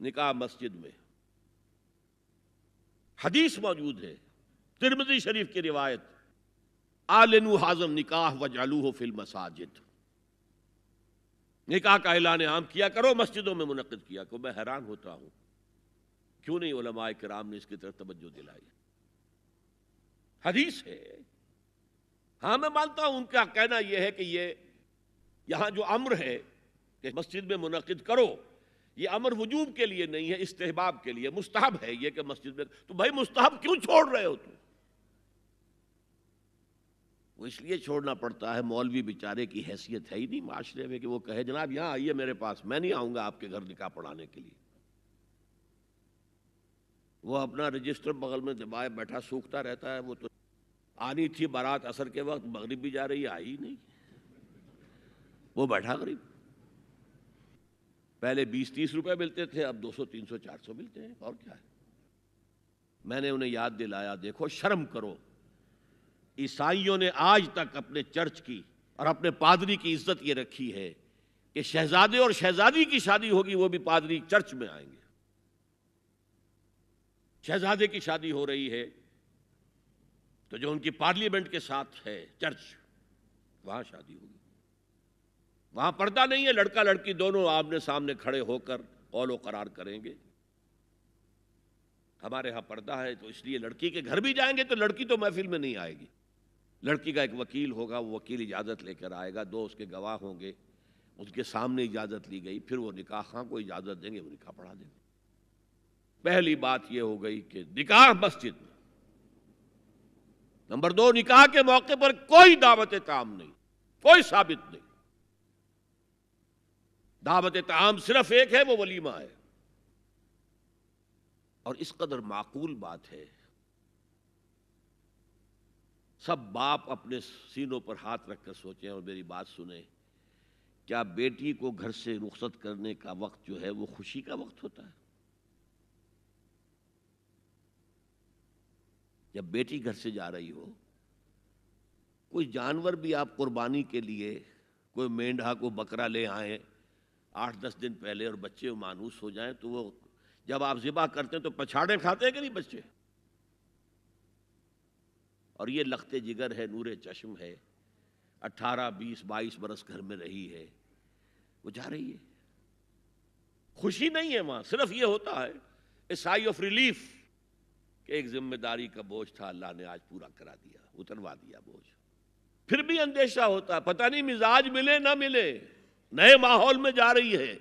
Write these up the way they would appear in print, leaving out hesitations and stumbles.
نکاح مسجد میں۔ حدیث موجود ہے، ترمذی شریف کی روایت، اعلنوا حاذا النکاح واجعلوہ فی المساجد، نکاح کا اعلان عام کیا کرو، مسجدوں میں منعقد کیا کرو۔ میں حیران ہوتا ہوں کیوں نہیں علماء کرام نے اس کی طرف توجہ دلائی۔ حدیث ہے، ہاں میں مانتا ہوں ان کا کہنا یہ ہے کہ یہ یہاں جو امر ہے کہ مسجد میں منعقد کرو، یہ امر وجوب کے لیے نہیں ہے، استحباب کے لیے، مستحب ہے یہ کہ مسجد میں۔ تو بھائی مستحب کیوں چھوڑ رہے ہو تم؟ وہ اس لیے چھوڑنا پڑتا ہے، مولوی بیچارے کی حیثیت ہے ہی نہیں معاشرے میں کہ وہ کہے جناب یہاں آئیے میرے پاس، میں نہیں آؤں گا آپ کے گھر نکاح پڑھانے کے لیے۔ وہ اپنا رجسٹر بغل میں دبائے بیٹھا سوکھتا رہتا ہے۔ وہ تو آنی تھی بارات عصر کے وقت، مغرب بھی جا رہی ہے، آئی ہی نہیں، وہ بیٹھا قریب۔ پہلے 20-30 روپے ملتے تھے، اب 200 300 400 ملتے ہیں، اور کیا ہے۔ میں نے انہیں یاد دلایا، دیکھو شرم کرو، عیسائیوں نے آج تک اپنے چرچ کی اور اپنے پادری کی عزت یہ رکھی ہے کہ شہزادے اور شہزادی کی شادی ہوگی وہ بھی پادری چرچ میں آئیں گے۔ شہزادے کی شادی ہو رہی ہے تو جو ان کی پارلیمنٹ کے ساتھ ہے چرچ، وہاں شادی ہوگی۔ وہاں پردہ نہیں ہے، لڑکا لڑکی دونوں آمنے سامنے کھڑے ہو کر قول و قرار کریں گے۔ ہمارے ہاں پردہ ہے تو اس لیے لڑکی کے گھر بھی جائیں گے تو لڑکی تو محفل میں نہیں آئے گی، لڑکی کا ایک وکیل ہوگا، وہ وکیل اجازت لے کر آئے گا، 2 اس کے گواہ ہوں گے، اس کے سامنے اجازت لی گئی، پھر وہ نکاح خواہ کو اجازت دیں گے، وہ نکاح پڑھا دیں گے۔ پہلی بات یہ ہو گئی کہ نکاح مسجد میں۔ نمبر 2، نکاح کے موقع پر کوئی دعوت طعام نہیں، کوئی ثابت نہیں۔ دعوت طعام صرف ایک ہے، وہ ولیمہ ہے، اور اس قدر معقول بات ہے، سب باپ اپنے سینوں پر ہاتھ رکھ کر سوچیں اور میری بات سنیں، کیا بیٹی کو گھر سے رخصت کرنے کا وقت جو ہے وہ خوشی کا وقت ہوتا ہے؟ جب بیٹی گھر سے جا رہی ہو، کوئی جانور بھی آپ قربانی کے لیے، کوئی مینڈھا کو بکرا لے آئیں 8-10 دن پہلے اور بچے مانوس ہو جائیں تو وہ جب آپ ذبح کرتے ہیں تو پچھاڑیں کھاتے ہیں کہ نہیں بچے؟ اور یہ لخت جگر ہے، نور چشم ہے، 18 20 22 برس گھر میں رہی ہے، وہ جا رہی ہے، خوشی نہیں ہے وہاں، صرف یہ ہوتا ہے اے سائی آف ریلیف کہ ایک ذمہ داری کا بوجھ تھا، اللہ نے آج پورا کرا دیا، اتروا دیا بوجھ۔ پھر بھی اندیشہ ہوتا ہے، پتہ نہیں مزاج ملے نہ ملے، نئے ماحول میں جا رہی ہے،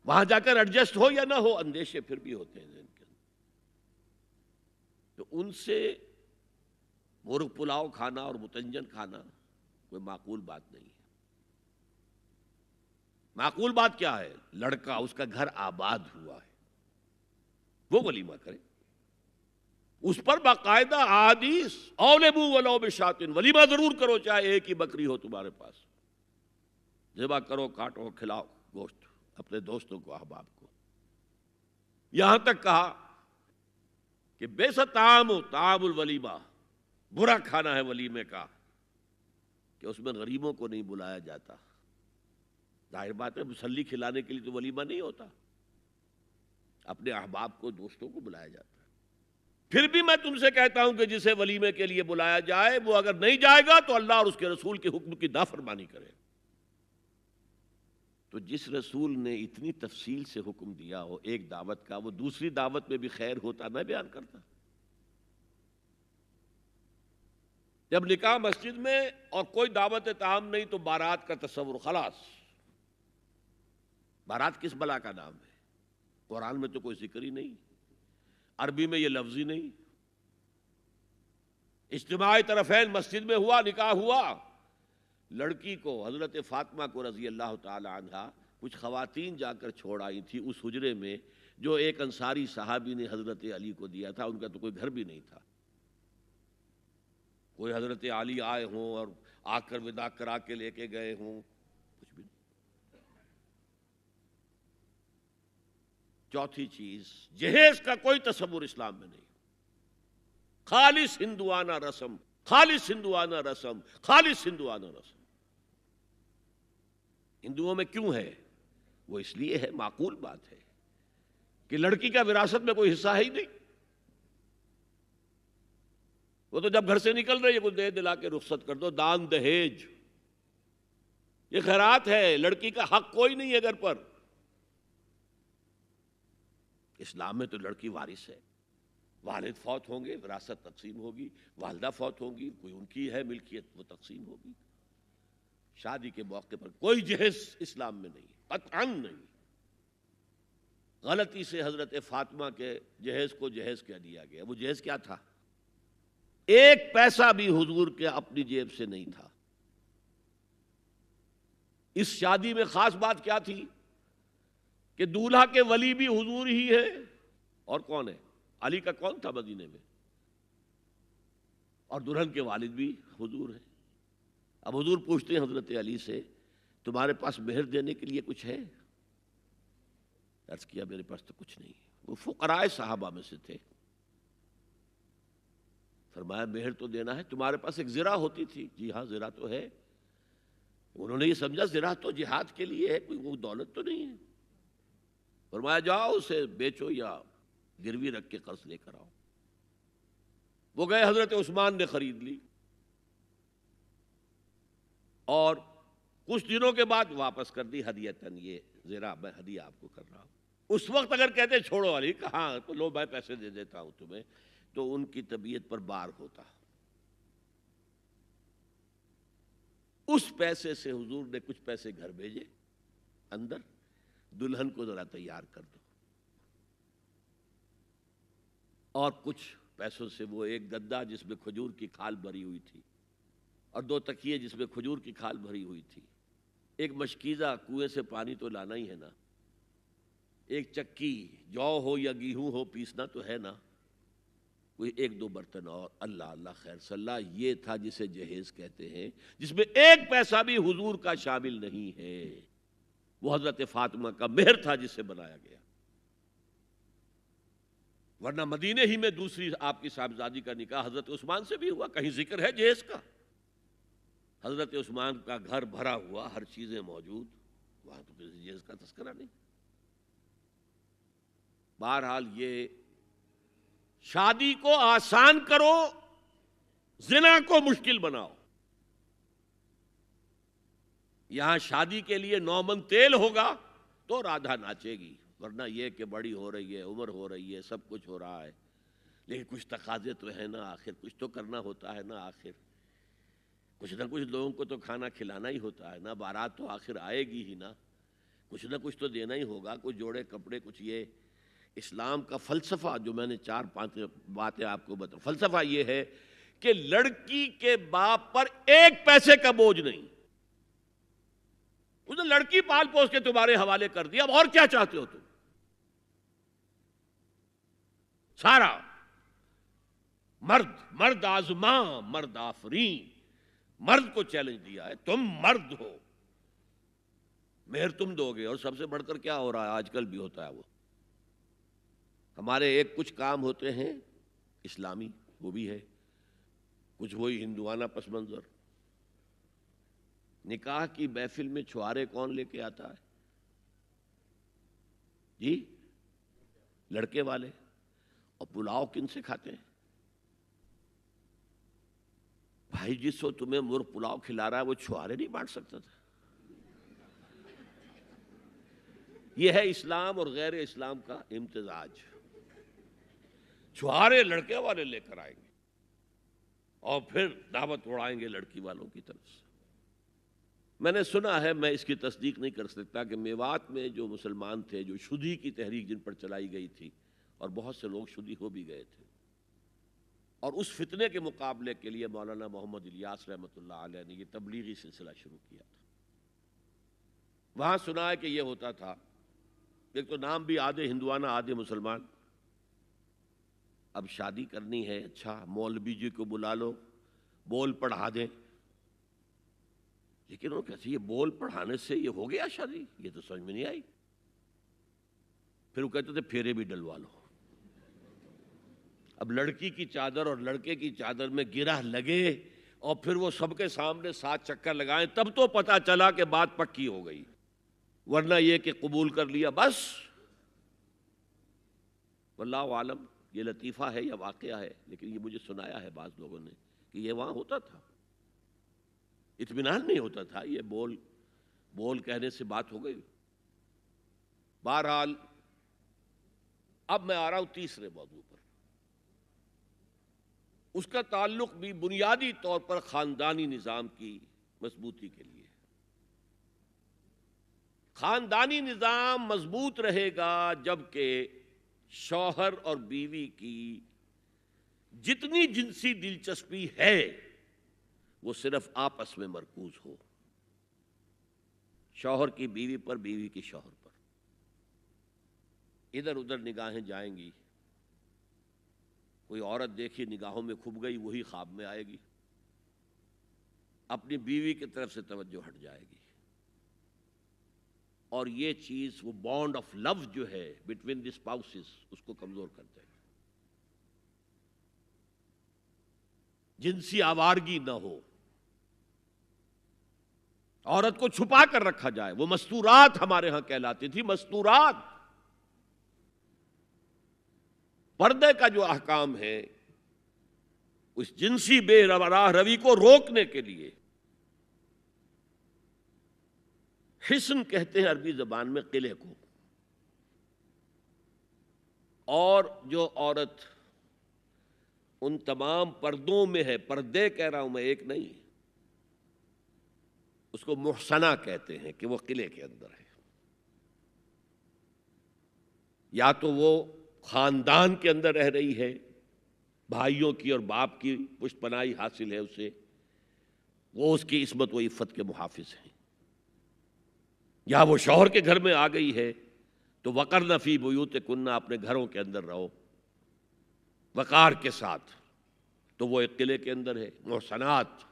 وہاں جا کر ایڈجسٹ ہو یا نہ ہو، اندیشے پھر بھی ہوتے ہیں ذہن کے اندر۔ تو ان سے مرغ پلاؤ کھانا اور متنجن کھانا کوئی معقول بات نہیں ہے۔ معقول بات کیا ہے؟ لڑکا، اس کا گھر آباد ہوا ہے، وہ ولیمہ کرے، اس پر باقاعدہ احادیث اولبوا ولو بشاۃ، ولیمہ ضرور کرو چاہے ایک ہی بکری ہو تمہارے پاس، ذبح کرو، کاٹو، کھلاؤ گوشت اپنے دوستوں کو، احباب کو۔ یہاں تک کہا کہ بیسا طعام طعام الولیمہ، برا کھانا ہے ولیمے کا کہ اس میں غریبوں کو نہیں بلایا جاتا۔ ظاہر بات ہے مسلی کھلانے کے لیے تو ولیمہ نہیں ہوتا، اپنے احباب کو، دوستوں کو بلایا جاتا ہے۔ پھر بھی میں تم سے کہتا ہوں کہ جسے ولیمے کے لیے بلایا جائے وہ اگر نہیں جائے گا تو اللہ اور اس کے رسول کے حکم کی نافرمانی کرے۔ تو جس رسول نے اتنی تفصیل سے حکم دیا ہو ایک دعوت کا، وہ دوسری دعوت میں بھی خیر ہوتا میں بیان کرتا۔ جب نکاح مسجد میں اور کوئی دعوت طعام نہیں تو بارات کا تصور خلاص۔ بارات کس بلا کا نام ہے؟ قرآن میں تو کوئی ذکر ہی نہیں، عربی میں یہ لفظ ہی نہیں۔ اجتماع طرفین مسجد میں ہوا، نکاح ہوا، لڑکی کو، حضرت فاطمہ کو رضی اللہ تعالی عنہا، کچھ خواتین جا کر چھوڑ آئی تھی اس حجرے میں جو ایک انصاری صحابی نے حضرت علی کو دیا تھا، ان کا تو کوئی گھر بھی نہیں تھا۔ کوئی حضرت علی آئے ہوں اور آ کر وداع کرا کے لے کے گئے ہوں، کچھ بھی نہیں۔ چوتھی چیز، جہیز کا کوئی تصور اسلام میں نہیں، خالص ہندوانہ رسم، خالص ہندوانہ رسم، خالص ہندوانہ رسم۔ ہندوؤں میں کیوں ہے؟ وہ اس لیے ہے، معقول بات ہے، کہ لڑکی کا وراثت میں کوئی حصہ ہے ہی نہیں. وہ تو جب گھر سے نکل رہی ہے کوئی دے دلا کے رخصت کر دو. دان دہیج یہ خیرات ہے، لڑکی کا حق کوئی نہیں ہے گھر پر. اسلام میں تو لڑکی وارث ہے. والد فوت ہوں گے وراثت تقسیم ہوگی، والدہ فوت ہوں گی کوئی ان کی ہے ملکیت وہ تقسیم ہوگی. شادی کے موقع پر کوئی جہیز اسلام میں نہیں، قطعاً نہیں. غلطی سے حضرت فاطمہ کے جہیز کو جہیز کہہ دیا گیا. وہ جہیز کیا تھا؟ ایک پیسہ بھی حضور کے اپنی جیب سے نہیں تھا. اس شادی میں خاص بات کیا تھی کہ دولہا کے ولی بھی حضور ہی ہے. اور کون ہے؟ علی کا کون تھا مدینے میں؟ اور دلہن کے والد بھی حضور ہیں. اب حضور پوچھتے ہیں حضرت علی سے تمہارے پاس مہر دینے کے لیے کچھ ہے؟ عرض کیا میرے پاس تو کچھ نہیں. وہ فقراء صحابہ میں سے تھے. فرمایا مہر تو دینا ہے، تمہارے پاس ایک زرہ ہوتی تھی. جی ہاں زرہ تو ہے. انہوں نے یہ سمجھا زرہ تو جہاد کے لیے ہے، کوئی وہ دولت تو نہیں ہے. فرمایا جاؤ اسے بیچو یا گروی رکھ کے قرض لے کر آؤ. وہ گئے، حضرت عثمان نے خرید لی اور کچھ دنوں کے بعد واپس کر دی ہدیتاً. یہ زرہ میں ہدیہ آپ کو کر رہا ہوں. اس وقت اگر کہتے چھوڑو علی، کہاں تو لو میں پیسے دے دیتا ہوں تمہیں، تو ان کی طبیعت پر بار ہوتا. اس پیسے سے حضور نے کچھ پیسے گھر بھیجے اندر، دلہن کو ذرا تیار کر دو. اور کچھ پیسوں سے وہ ایک گدا جس میں کھجور کی کھال بھری ہوئی تھی، اور 2 تکیے جس میں کھجور کی کھال بھری ہوئی تھی، ایک مشکیزہ کنویں سے پانی تو لانا ہی ہے نا، ایک چکی جو ہو یا گیہوں ہو پیسنا تو ہے نا، کوئی 1-2 برتن اور. اللہ اللہ خیر صلی اللہ. یہ تھا جسے جہیز کہتے ہیں، جس میں ایک پیسہ بھی حضور کا شامل نہیں ہے. وہ حضرت فاطمہ کا مہر تھا جسے بنایا گیا. ورنہ مدینے ہی میں دوسری آپ کی صاحبزادی کا نکاح حضرت عثمان سے بھی ہوا. کہیں ذکر ہے جہیز کا؟ حضرت عثمان کا گھر بھرا ہوا، ہر چیزیں موجود، وہاں تو کسی جہیز کا تذکرہ نہیں. بہرحال یہ شادی کو آسان کرو، زنا کو مشکل بناؤ. یہاں شادی کے لیے 9 من تیل ہوگا تو رادھا ناچے گی، ورنہ یہ کہ بڑی ہو رہی ہے، عمر ہو رہی ہے، سب کچھ ہو رہا ہے، لیکن کچھ تقاضے تو ہے نا، آخر کچھ تو کرنا ہوتا ہے نا. آخر کچھ نہ کچھ لوگوں کو تو کھانا کھلانا ہی ہوتا ہے نا. بارات تو آخر آئے گی ہی نا، کچھ نہ کچھ تو دینا ہی ہوگا. کچھ جوڑے کپڑے، کچھ یہ. اسلام کا فلسفہ جو میں نے 4-5 باتیں آپ کو بتا، فلسفہ یہ ہے کہ لڑکی کے باپ پر ایک پیسے کا بوجھ نہیں. اس نے لڑکی پال پوس کے تمہارے حوالے کر دیا، اب اور کیا چاہتے ہو تم؟ سارا مرد آزماں مرد آفرین، مرد کو چیلنج دیا ہے، تم مرد ہو، مہر تم دو گے. اور سب سے بڑھ کر کیا ہو رہا ہے آج کل بھی ہوتا ہے، وہ ہمارے ایک کچھ کام ہوتے ہیں اسلامی، وہ بھی ہے کچھ وہی ہندوانہ پس منظر. نکاح کی محفل میں چھوارے کون لے کے آتا ہے؟ جی لڑکے والے. اور پلاؤ کن سے کھاتے ہیں؟ بھائی جس کو تمہیں مرغ پلاؤ کھلا رہا ہے وہ چھوارے نہیں بانٹ سکتا تھا؟ یہ ہے اسلام اور غیر اسلام کا امتزاج. چھوارے لڑکے والے لے کر آئیں گے اور پھر دعوت اڑائیں گے لڑکی والوں کی طرف سے. میں نے سنا ہے، میں اس کی تصدیق نہیں کر سکتا، کہ میوات میں جو مسلمان تھے، جو شدی کی تحریک جن پر چلائی گئی تھی، اور بہت سے لوگ شدی ہو بھی گئے تھے، اور اس فتنے کے مقابلے کے لیے مولانا محمد الیاس رحمۃ اللہ علیہ نے یہ تبلیغی سلسلہ شروع کیا تھا. وہاں سنا ہے کہ یہ ہوتا تھا، ایک تو نام بھی آدھے ہندوانہ آدھے مسلمان. اب شادی کرنی ہے، اچھا مولوی جی کو بلا لو، بول پڑھا دیں. لیکن وہ کہتے یہ بول پڑھانے سے یہ ہو گیا شادی؟ یہ تو سمجھ میں نہیں آئی. پھر وہ کہتے تھے پھیرے بھی ڈلوا لو. اب لڑکی کی چادر اور لڑکے کی چادر میں گرہ لگے اور پھر وہ سب کے سامنے 7 چکر لگائیں، تب تو پتا چلا کہ بات پکی ہو گئی. ورنہ یہ کہ قبول کر لیا بس. واللہ عالم یہ لطیفہ ہے یا واقعہ ہے، لیکن یہ مجھے سنایا ہے بعض لوگوں نے کہ یہ وہاں ہوتا تھا، اطمینان نہیں ہوتا تھا، یہ بول کہنے سے بات ہو گئی۔ بہرحال اب میں آ رہا ہوں تیسرے موضوع پر، اس کا تعلق بھی بنیادی طور پر خاندانی نظام کی مضبوطی کے لیے۔ خاندانی نظام مضبوط رہے گا جبکہ شوہر اور بیوی کی جتنی جنسی دلچسپی ہے وہ صرف آپس میں مرکوز ہو، شوہر کی بیوی پر، بیوی کی شوہر پر۔ ادھر ادھر نگاہیں جائیں گی، کوئی عورت دیکھی نگاہوں میں کھب گئی، وہی خواب میں آئے گی، اپنی بیوی کی طرف سے توجہ ہٹ جائے گی، اور یہ چیز وہ بانڈ آف لو جو ہے بٹوین دی اسپاؤسز اس کو کمزور کر دے گا۔ جنسی آوارگی نہ ہو، عورت کو چھپا کر رکھا جائے، وہ مستورات ہمارے ہاں کہلاتی تھی، مستورات۔ پردے کا جو احکام ہے اس جنسی بے راہ روی کو روکنے کے لیے، حسن کہتے ہیں عربی زبان میں قلعے کو، اور جو عورت ان تمام پردوں میں ہے، پردے کہہ رہا ہوں میں، ایک نہیں، اس کو محسنہ کہتے ہیں کہ وہ قلعے کے اندر ہے، یا تو وہ خاندان کے اندر رہ رہی ہے، بھائیوں کی اور باپ کی پشت پناہی حاصل ہے اسے، وہ اس کی عصمت و عفت کے محافظ ہیں، یا وہ شوہر کے گھر میں آ گئی ہے تو وقرن فی بیوتکن، اپنے گھروں کے اندر رہو وقار کے ساتھ، تو وہ ایک قلعے کے اندر ہے، محسنات۔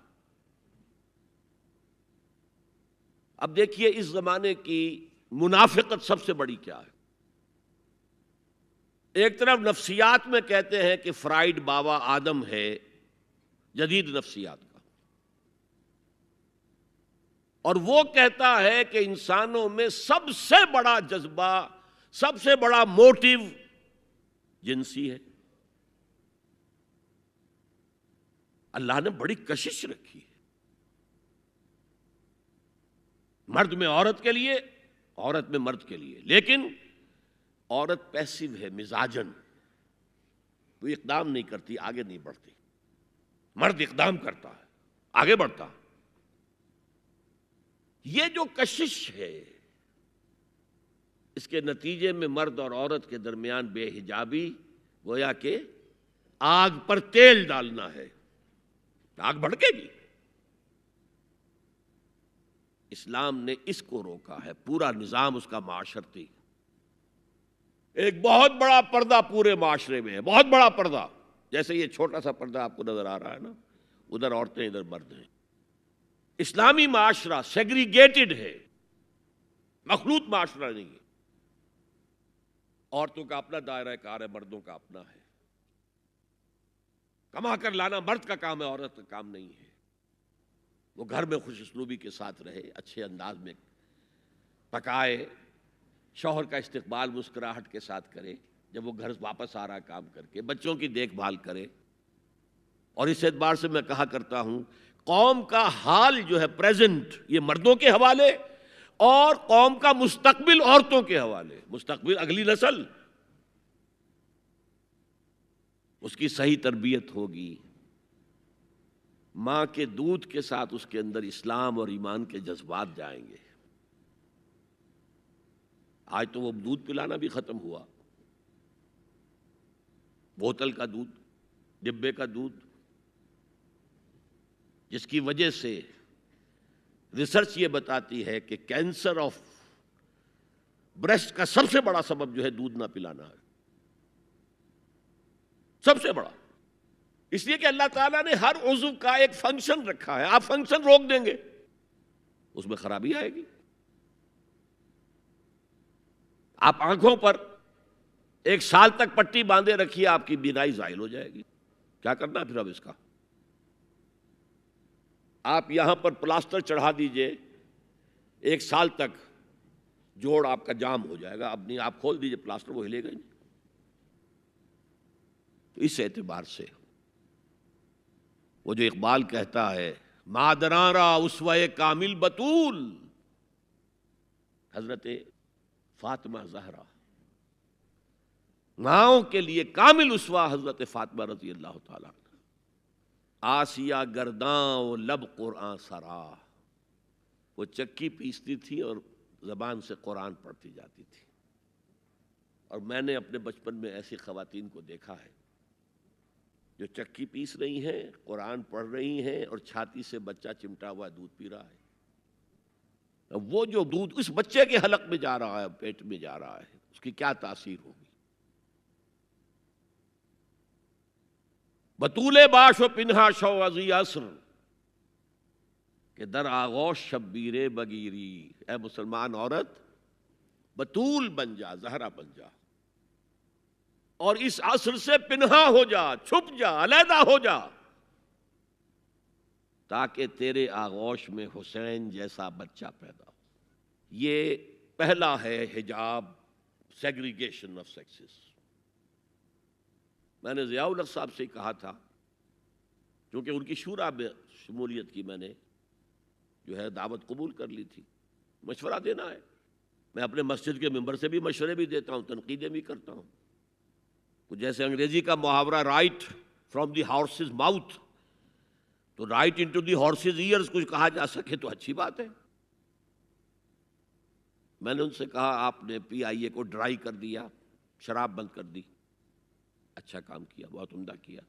اب دیکھیے اس زمانے کی منافقت سب سے بڑی کیا ہے۔ ایک طرف نفسیات میں کہتے ہیں کہ فرائیڈ بابا آدم ہے، جدید نفسیات کا، اور وہ کہتا ہے کہ انسانوں میں سب سے بڑا جذبہ، سب سے بڑا موٹیو جنسی ہے۔ اللہ نے بڑی کشش رکھی ہے، مرد میں عورت کے لیے، عورت میں مرد کے لیے، لیکن عورت پیسیو ہے، مزاجن، وہ اقدام نہیں کرتی، آگے نہیں بڑھتی، مرد اقدام کرتا ہے، آگے بڑھتا ہے۔ یہ جو کشش ہے، اس کے نتیجے میں مرد اور عورت کے درمیان بے حجابی گویا کہ آگ پر تیل ڈالنا ہے، آگ بھڑکے گی۔ اسلام نے اس کو روکا ہے، پورا نظام اس کا معاشرتی، ایک بہت بڑا پردہ پورے معاشرے میں ہے، بہت بڑا پردہ، جیسے یہ چھوٹا سا پردہ آپ کو نظر آ رہا ہے نا، ادھر عورتیں ادھر مرد ہیں۔ اسلامی معاشرہ سیگریگیٹڈ ہے، مخلوط معاشرہ نہیں ہے، عورتوں کا اپنا دائرہ کار ہے، مردوں کا اپنا ہے، کما کر لانا مرد کا کام ہے، عورت کا کام نہیں ہے۔ وہ گھر میں خوش اسلوبی کے ساتھ رہے، اچھے انداز میں پکائے، شوہر کا استقبال مسکراہٹ کے ساتھ کرے، جب وہ گھر واپس آ رہا کام کر کے، بچوں کی دیکھ بھال کرے۔ اور اس اعتبار سے میں کہا کرتا ہوں، قوم کا حال جو ہے پریزنٹ، یہ مردوں کے حوالے، اور قوم کا مستقبل عورتوں کے حوالے، مستقبل اگلی نسل، اس کی صحیح تربیت ہوگی، ماں کے دودھ کے ساتھ اس کے اندر اسلام اور ایمان کے جذبات جائیں گے۔ آج تو وہ دودھ پلانا بھی ختم ہوا، بوتل کا دودھ، ڈبے کا دودھ، جس کی وجہ سے ریسرچ یہ بتاتی ہے کہ کینسر آف بریسٹ کا سب سے بڑا سبب جو ہے دودھ نہ پلانا ہے، سب سے بڑا، اس لیے کہ اللہ تعالیٰ نے ہر عضو کا ایک فنکشن رکھا ہے، آپ فنکشن روک دیں گے اس میں خرابی آئے گی۔ آپ آنکھوں پر 1 سال تک پٹی باندھے رکھیے، آپ کی بینائی زائل ہو جائے گی، کیا کرنا پھر اب اس کا؟ آپ یہاں پر پلاسٹر چڑھا دیجئے، 1 سال تک جوڑ آپ کا جام ہو جائے گا، اپنی آپ کھول دیجئے پلاسٹر، وہ ہلے گا ہی نہیں۔ تو اس اعتبار سے وہ جو اقبال کہتا ہے مادراں را اسوہ کامل بطول، حضرت فاطمہ زہرا، ماؤں کے لیے کامل اسوہ حضرت فاطمہ رضی اللہ تعالیٰ عنہ۔ آسیہ گرداں و لب قرآن سرا، وہ چکی پیستی تھی اور زبان سے قرآن پڑھتی جاتی تھی۔ اور میں نے اپنے بچپن میں ایسی خواتین کو دیکھا ہے جو چکی پیس رہی ہیں، قرآن پڑھ رہی ہیں اور چھاتی سے بچہ چمٹا ہوا دودھ پی رہا ہے۔ وہ جو دودھ اس بچے کے حلق میں جا رہا ہے، پیٹ میں جا رہا ہے، اس کی کیا تاثیر ہوگی؟ بطول باش و پنہا شو ازی عصر کہ در آغوش شبیر بگیری، اے مسلمان عورت بطول بن جا، زہرا بن جا، اور اس عصر سے پنہا ہو جا، چھپ جا، علیحدہ ہو جا، تاکہ تیرے آغوش میں حسین جیسا بچہ پیدا ہو۔ یہ پہلا ہے حجاب، سیگریگیشن آف سیکسز۔ میں نے ضیاء الحق صاحب سے کہا تھا، کیونکہ ان کی شورا میں شمولیت کی میں نے جو ہے دعوت قبول کر لی تھی، مشورہ دینا ہے۔ میں اپنے مسجد کے ممبر سے بھی مشورے بھی دیتا ہوں، تنقیدیں بھی کرتا ہوں۔ جیسے انگریزی کا محاورہ right from the horses mouth, تو right into the horses ears کچھ کہا جا سکے تو اچھی بات ہے۔ میں نے ان سے کہا آپ نے پی آئی اے کو ڈرائی کر دیا، شراب بند کر دی، اچھا کام کیا، بہت عمدہ کیا۔